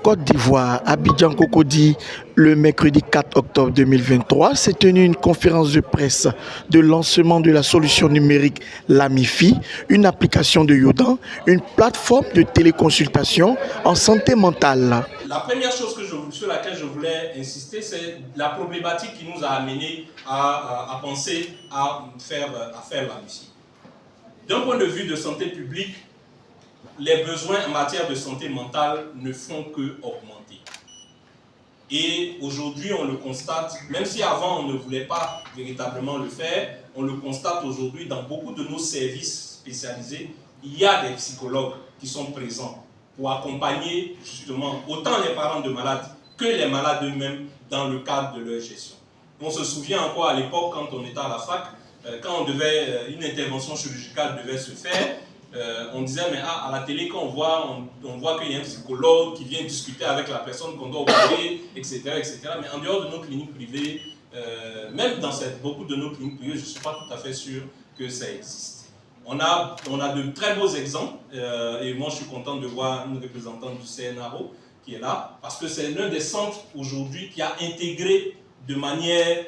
Côte d'Ivoire, Abidjan Cocody, le mercredi 4 octobre 2023, s'est tenue une conférence de presse de lancement de la solution numérique Lamifi, une application de Yodan, une plateforme de téléconsultation en santé mentale. La première chose sur laquelle je voulais insister, c'est la problématique qui nous a amené à penser à faire Lamifi. D'un point de vue de santé publique, les besoins en matière de santé mentale ne font que augmenter. Et aujourd'hui, on le constate, même si avant on ne voulait pas véritablement le faire, on le constate aujourd'hui dans beaucoup de nos services spécialisés, il y a des psychologues qui sont présents pour accompagner justement autant les parents de malades que les malades eux-mêmes dans le cadre de leur gestion. On se souvient encore à l'époque, quand on était à la fac, quand une intervention chirurgicale devait se faire, on disait, mais à la télé, quand on voit qu'il y a un psychologue qui vient discuter avec la personne qu'on doit opérer, etc., etc. Mais en dehors de nos cliniques privées, même dans beaucoup de nos cliniques privées, je ne suis pas tout à fait sûr que ça existe. On a de très beaux exemples, et moi je suis content de voir une représentante du CNRO qui est là, parce que c'est l'un des centres aujourd'hui qui a intégré de manière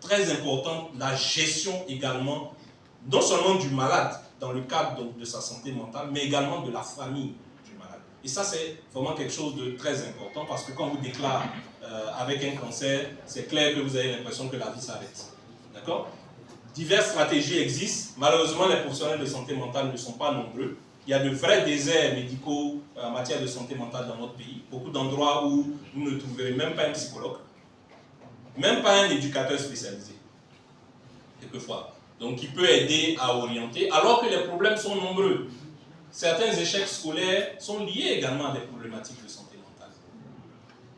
très importante la gestion également, non seulement du malade, dans le cadre donc, de sa santé mentale, mais également de la famille du malade. Et ça, c'est vraiment quelque chose de très important parce que quand vous déclarez avec un cancer, c'est clair que vous avez l'impression que la vie s'arrête. D'accord? Diverses stratégies existent. Malheureusement, les professionnels de santé mentale ne sont pas nombreux. Il y a de vrais déserts médicaux en matière de santé mentale dans notre pays. Beaucoup d'endroits où vous ne trouverez même pas un psychologue, même pas un éducateur spécialisé, quelquefois. Donc, qui peut aider à orienter, alors que les problèmes sont nombreux. Certains échecs scolaires sont liés également à des problématiques de santé mentale.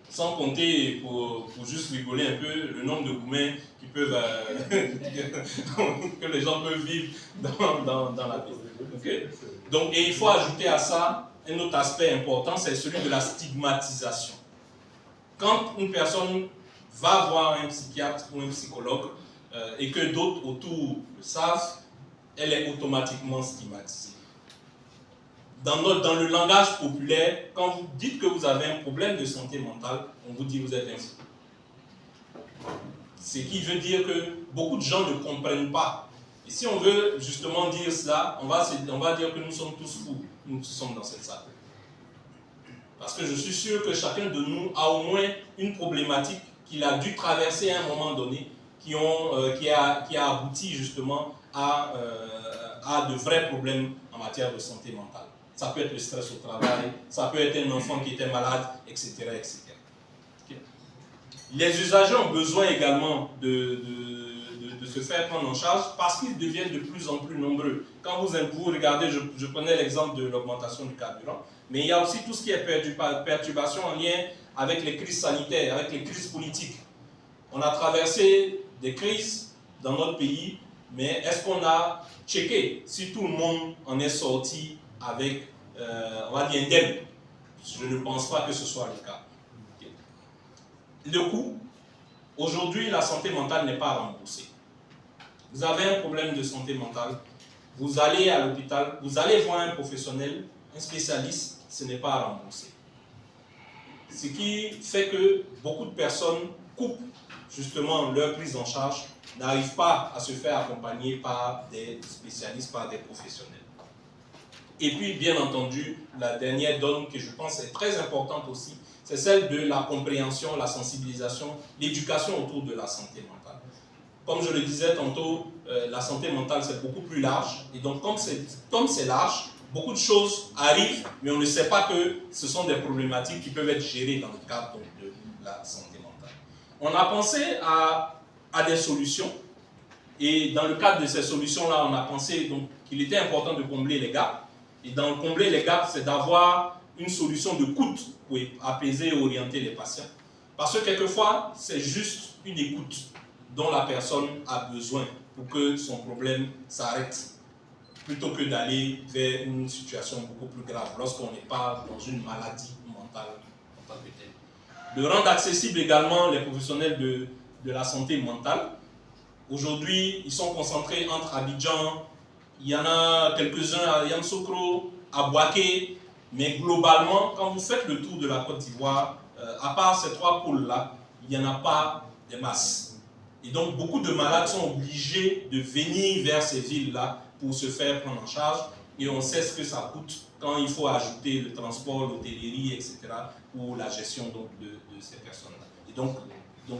Sans compter, pour juste rigoler un peu, le nombre de gourmets qui peuvent, que les gens peuvent vivre dans la vie. Okay? Donc, et il faut ajouter à ça un autre aspect important, c'est celui de la stigmatisation. Quand une personne va voir un psychiatre ou un psychologue, et que d'autres autour le savent, elle est automatiquement stigmatisée. Dans le langage populaire, quand vous dites que vous avez un problème de santé mentale, on vous dit que vous êtes un fou. Ce qui veut dire que beaucoup de gens ne comprennent pas. Et si on veut justement dire cela, on va dire que nous sommes tous fous, nous sommes dans cette salle. Parce que je suis sûr que chacun de nous a au moins une problématique qu'il a dû traverser à un moment donné, qui a abouti justement à de vrais problèmes en matière de santé mentale. Ça peut être le stress au travail, ça peut être un enfant qui était malade, etc. etc. Okay. Les usagers ont besoin également de se faire prendre en charge parce qu'ils deviennent de plus en plus nombreux. Quand vous regardez, je prenais l'exemple de l'augmentation du carburant, mais il y a aussi tout ce qui est perturbation en lien avec les crises sanitaires, avec les crises politiques. On a traversé des crises dans notre pays, mais est-ce qu'on a checké si tout le monde en est sorti avec, on va dire, indemne? Je ne pense pas que ce soit le cas. Okay. Le coût, aujourd'hui, la santé mentale n'est pas remboursée. Vous avez un problème de santé mentale, vous allez à l'hôpital, vous allez voir un professionnel, un spécialiste, ce n'est pas remboursé. Ce qui fait que beaucoup de personnes coupent justement leur prise en charge, n'arrivent pas à se faire accompagner par des spécialistes, par des professionnels. Et puis, bien entendu, la dernière donne que je pense est très importante aussi, c'est celle de la compréhension, la sensibilisation, l'éducation autour de la santé mentale. Comme je le disais tantôt, la santé mentale c'est beaucoup plus large, et donc comme c'est large, beaucoup de choses arrivent, mais on ne sait pas que ce sont des problématiques qui peuvent être gérées dans le cadre donc, de la santé mentale. On a pensé à des solutions, et dans le cadre de ces solutions-là, on a pensé qu'il était important de combler les gaps. Et dans combler les gaps, c'est d'avoir une solution de coût pour apaiser et orienter les patients. Parce que quelquefois, c'est juste une écoute dont la personne a besoin pour que son problème s'arrête, plutôt que d'aller vers une situation beaucoup plus grave lorsqu'on n'est pas dans une maladie mentale en tant que telle. De rendre accessible également les professionnels de la santé mentale, Aujourd'hui, ils sont concentrés entre Abidjan, il y en a quelques-uns à Yamoussoukro, à Bouaké, mais globalement, quand vous faites le tour de la Côte d'Ivoire, à part ces 3 pôles-là, il n'y en a pas des masses. Et donc, beaucoup de malades sont obligés de venir vers ces villes-là pour se faire prendre en charge. Et on sait ce que ça coûte quand il faut ajouter le transport, l'hôtellerie, etc. pour la gestion donc, de ces personnes-là. Et donc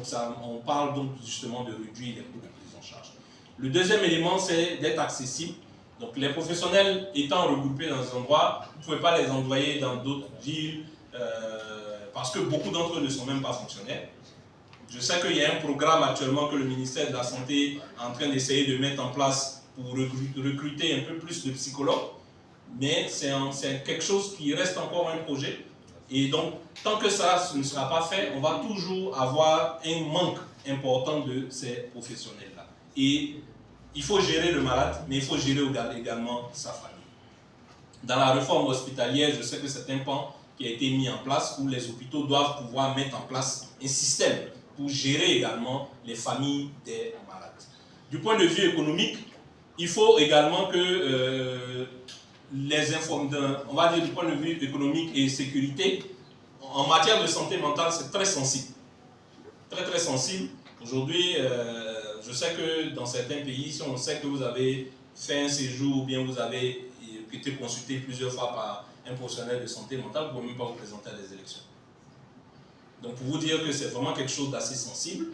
ça, on parle donc justement de réduire les coûts de prise en charge. Le deuxième élément, c'est d'être accessible. Donc les professionnels étant regroupés dans un endroit, vous ne pouvez pas les envoyer dans d'autres villes parce que beaucoup d'entre eux ne sont même pas fonctionnaires. Je sais qu'il y a un programme actuellement que le ministère de la Santé est en train d'essayer de mettre en place pour recruter un peu plus de psychologues, mais c'est quelque chose qui reste encore un projet. Et donc, tant que ça ne sera pas fait, on va toujours avoir un manque important de ces professionnels-là. Et il faut gérer le malade, mais il faut gérer également sa famille. Dans la réforme hospitalière, je sais que c'est un pan qui a été mis en place où les hôpitaux doivent pouvoir mettre en place un système pour gérer également les familles des malades. Du point de vue économique, il faut également que on va dire du point de vue économique et sécurité, en matière de santé mentale, c'est très sensible. Très très sensible. Aujourd'hui, je sais que dans certains pays, si on sait que vous avez fait un séjour ou bien vous avez été consulté plusieurs fois par un professionnel de santé mentale, vous ne pouvez même pas vous présenter à des élections. Donc pour vous dire que c'est vraiment quelque chose d'assez sensible.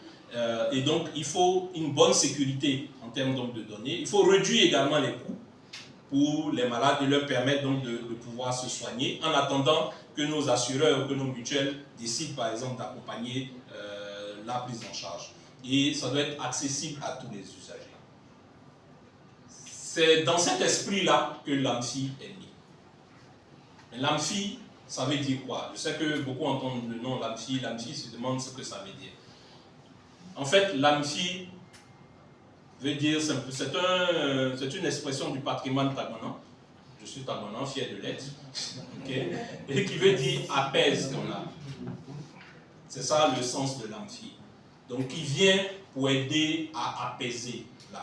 Et donc il faut une bonne sécurité en termes donc, de données. Il faut réduire également les coûts pour les malades et leur permettre donc de pouvoir se soigner en attendant que nos assureurs ou que nos mutuelles décident par exemple d'accompagner la prise en charge. Et ça doit être accessible à tous les usagers. C'est dans cet esprit-là que l'AMFI est né. Mais l'AMFI, ça veut dire quoi? Je sais que beaucoup entendent le nom l'AMFI se demandent ce que ça veut dire. En fait, l'AMFI veut dire, c'est une expression du patrimoine tagonan. Je suis tagonan, fier de l'être. Okay? Et qui veut dire apaise qu'on a. C'est ça le sens de l'AMFI. Donc, qui vient pour aider à apaiser l'âme,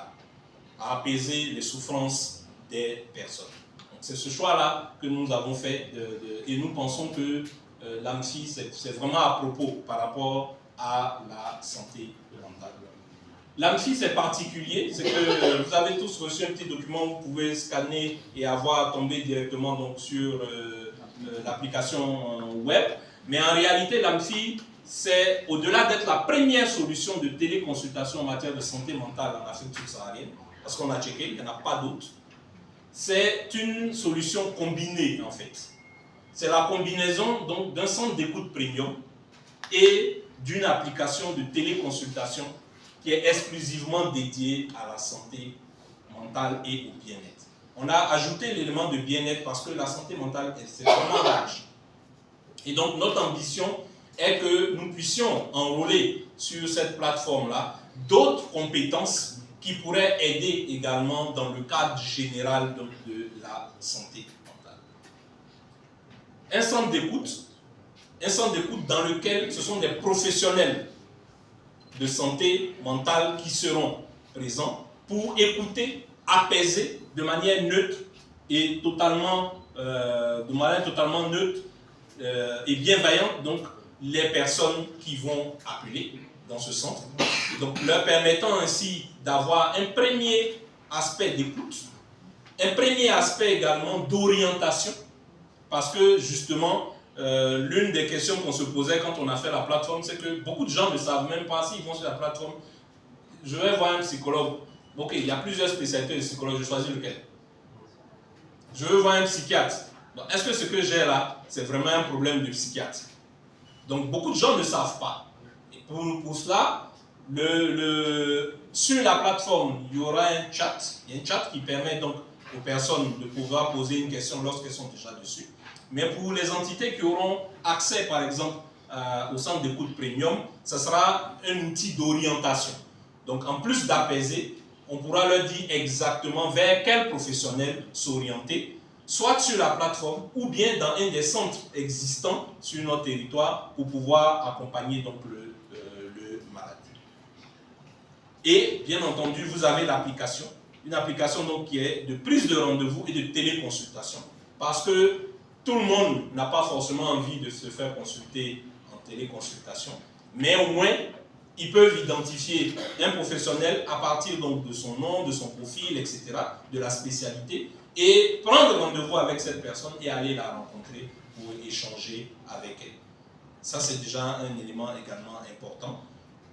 à apaiser les souffrances des personnes. C'est ce choix-là que nous avons fait et nous pensons que l'AMFI, c'est vraiment à propos par rapport à la santé mentale. L'AMFI, c'est particulier, c'est que vous avez tous reçu un petit document, vous pouvez scanner et avoir tombé directement donc, sur l'application web. Mais en réalité, l'AMFI, c'est au-delà d'être la première solution de téléconsultation en matière de santé mentale en Afrique subsaharienne, parce qu'on a checké, il n'y en a pas d'autres. C'est une solution combinée en fait. C'est la combinaison donc d'un centre d'écoute premium et d'une application de téléconsultation qui est exclusivement dédiée à la santé mentale et au bien-être. On a ajouté l'élément de bien-être parce que la santé mentale, c'est vraiment large. Et donc notre ambition est que nous puissions enrôler sur cette plateforme-là d'autres compétences qui pourraient aider également dans le cadre général donc, de la santé mentale. Un centre d'écoute dans lequel ce sont des professionnels de santé mentale qui seront présents pour écouter, apaiser de manière neutre et de manière totalement neutre et bienveillante donc les personnes qui vont appeler dans ce centre, donc leur permettant ainsi d'avoir un premier aspect d'écoute, un premier aspect également d'orientation, parce que justement, l'une des questions qu'on se posait quand on a fait la plateforme, c'est que beaucoup de gens ne savent même pas s'ils vont sur la plateforme. Je vais voir un psychologue. Ok, il y a plusieurs spécialités de psychologue, je choisis lequel. Je veux voir un psychiatre. Est-ce que ce que j'ai là, c'est vraiment un problème de psychiatre? Donc beaucoup de gens ne savent pas. Et pour cela, sur la plateforme, il y aura un chat. Il y a un chat qui permet donc aux personnes de pouvoir poser une question lorsqu'elles sont déjà dessus. Mais pour les entités qui auront accès, par exemple, au centre d'écoute premium, ce sera un outil d'orientation. Donc, en plus d'apaiser, on pourra leur dire exactement vers quel professionnel s'orienter, soit sur la plateforme ou bien dans un des centres existants sur notre territoire pour pouvoir accompagner donc, le malade. Et bien entendu, vous avez l'application, une application donc qui est de prise de rendez-vous et de téléconsultation. Parce que tout le monde n'a pas forcément envie de se faire consulter en téléconsultation, mais au moins, ils peuvent identifier un professionnel à partir donc de son nom, de son profil, etc., de la spécialité, et prendre rendez-vous avec cette personne et aller la rencontrer pour échanger avec elle. Ça, c'est déjà un élément également important.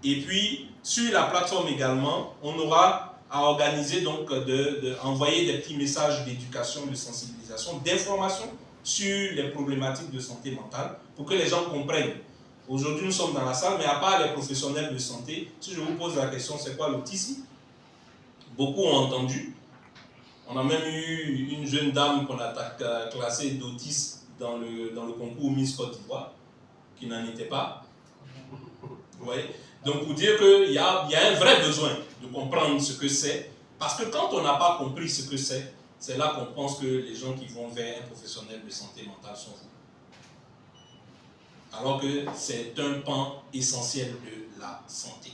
Et puis, sur la plateforme également, on aura à organiser, donc, envoyer des petits messages d'éducation, de sensibilisation, d'information sur les problématiques de santé mentale pour que les gens comprennent. Aujourd'hui, nous sommes dans la salle, mais à part les professionnels de santé, si je vous pose la question, c'est quoi l'autisme? Beaucoup ont entendu. On a même eu une jeune dame qu'on a classée d'autiste dans le concours Miss Côte d'Ivoire, qui n'en était pas. Vous voyez? Donc, pour dire qu'il y a un vrai besoin de comprendre ce que c'est, parce que quand on n'a pas compris ce que c'est là qu'on pense que les gens qui vont vers un professionnel de santé mentale sont fous. Alors que c'est un pan essentiel de la santé.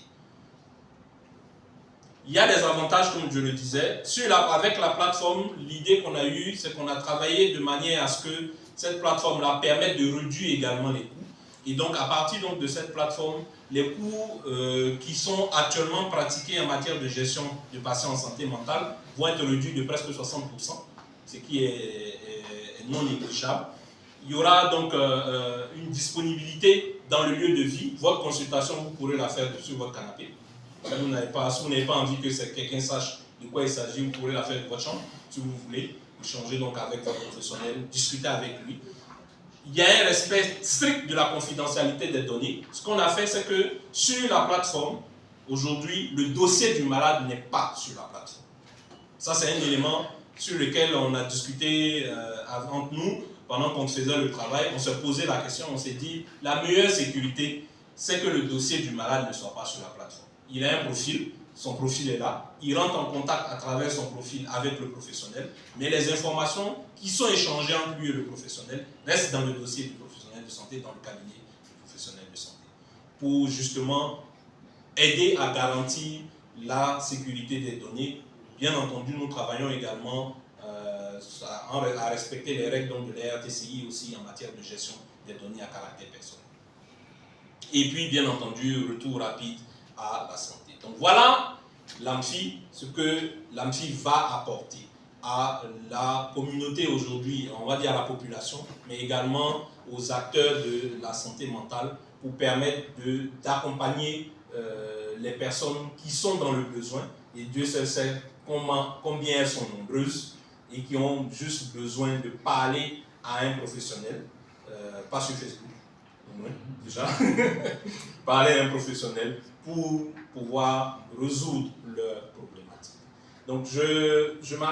Il y a des avantages, comme je le disais. Avec la plateforme, l'idée qu'on a eue, c'est qu'on a travaillé de manière à ce que cette plateforme-là permette de réduire également les coûts. Et donc, à partir donc, de cette plateforme, les coûts qui sont actuellement pratiqués en matière de gestion de patients en santé mentale vont être réduits de presque 60%, ce qui est non négligeable. Il y aura donc une disponibilité dans le lieu de vie. Votre consultation, vous pourrez la faire sur votre canapé. Si vous n'avez pas envie que quelqu'un sache de quoi il s'agit, vous pourrez la faire de votre chambre, si vous voulez. Échanger donc avec votre professionnel, discuter avec lui. Il y a un respect strict de la confidentialité des données. Ce qu'on a fait, c'est que sur la plateforme, aujourd'hui, le dossier du malade n'est pas sur la plateforme. Ça, c'est un élément sur lequel on a discuté entre nous pendant qu'on faisait le travail. On s'est posé la question, on s'est dit, la meilleure sécurité, c'est que le dossier du malade ne soit pas sur la plateforme. Il a un profil, son profil est là, il rentre en contact à travers son profil avec le professionnel, mais les informations qui sont échangées entre lui et le professionnel restent dans le dossier du professionnel de santé, dans le cabinet du professionnel de santé, pour justement aider à garantir la sécurité des données. Bien entendu, nous travaillons également à respecter les règles donc, de la RTCI aussi en matière de gestion des données à caractère personnel. Et puis, bien entendu, retour rapide à la santé. Donc voilà l'AMFI, ce que l'AMFI va apporter à la communauté aujourd'hui, on va dire à la population, mais également aux acteurs de la santé mentale pour permettre d'accompagner les personnes qui sont dans le besoin, et Dieu seul sait combien elles sont nombreuses et qui ont juste besoin de parler à un professionnel, pas sur Facebook, au moins, déjà, parler à un professionnel pour pouvoir résoudre leurs problématiques. Donc je m'arrête.